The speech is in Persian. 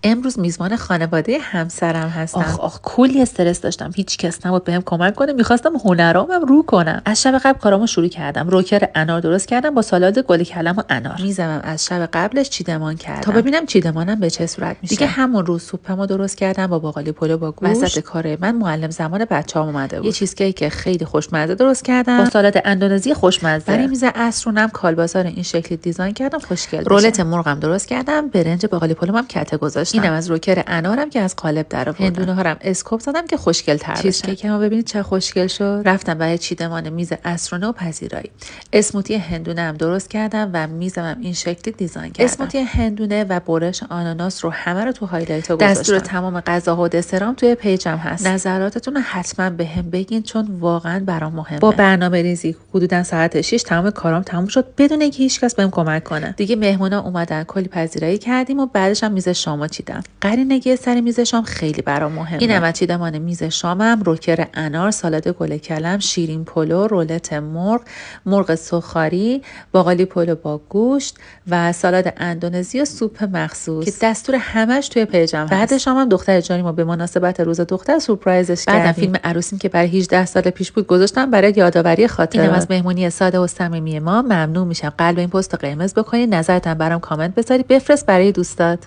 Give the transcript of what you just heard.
امروز میزبان خانواده همسرم هستم. آخ کلی استرس داشتم، هیچ کس نبود بهم کمک کنه. میخواستم هنرامم رو کنم. از شب قبل کارامو شروع کردم. روکر انار درست کردم با سالاد گل کلم و انار. میزمم از شب قبلش چیدمان کردم تا ببینم چیدمانم به چه صورت میشه. دیگه همون روز سوپمو درست کردم با باقالی پلو با گوشت. وسط کار من معلم زمان بچه‌ام اومده بود. یه چیزکیک خیلی خوشمزه درست کردم با سالاد اندونزی خوشمزه. برای میز عصرونم کالباسا رو این شکلی دیزاین کردم خوشگل بشه. رولت مرغم درست کردم، برنج باقالی پلو هم کته گذاشتم. اینم از روکر انارم که از قالب درآوردم. هندونه ها رو اسکوپ زدم که خوشگل تر بشه. چیزکیکمو ببینید چه خوشگل شد. رفتم برای چیدمان میز عصرونه و پذیرایی. اسموتی هندونه هم درست کردم و میزم این شکلی دیزاین کردم. اسموتی هندونه و برش آناناس رو همه رو تو هایلایت گذاشتم. دستور تمام غذاها و دسرام توی پیجم هست. نظراتتون رو حتما بهم بگین چون واقعا برام مهمه. با برنامه‌ریزی حدودا ساعت 6 تمام کارام تموم شد بدون اینکه هیچکس بهم کمک کنه. دیگه مهمونا اومدن، کلی پذیرایی کردیم و بعدش هم میز شامو چیدم. قرینگی سر میز شام خیلی برام مهمه. اینم از چیدمان میز شامم: روکر انار، سالاد گل کلم، شیرین پلو، رولت مرغ سوخاری، باقالی پلو با گوشت و سالاد اندونزی و سوپ مخصوص که دستور همش توی پیجم هست. بعد شامم دختر جانیمو به مناسبت روز دختر سورپرایزش کردیم. بعدم فیلم عروسیم که برای 18 سال پیش بود گذاشتم برای یادآوری خاطره. اینم از مهمونی ساده و صمیمی ما. ممنون میشم قلب این پست رو قرمز بکنید، نظرتون برام کامنت بذاری، بفرست برای دوستات.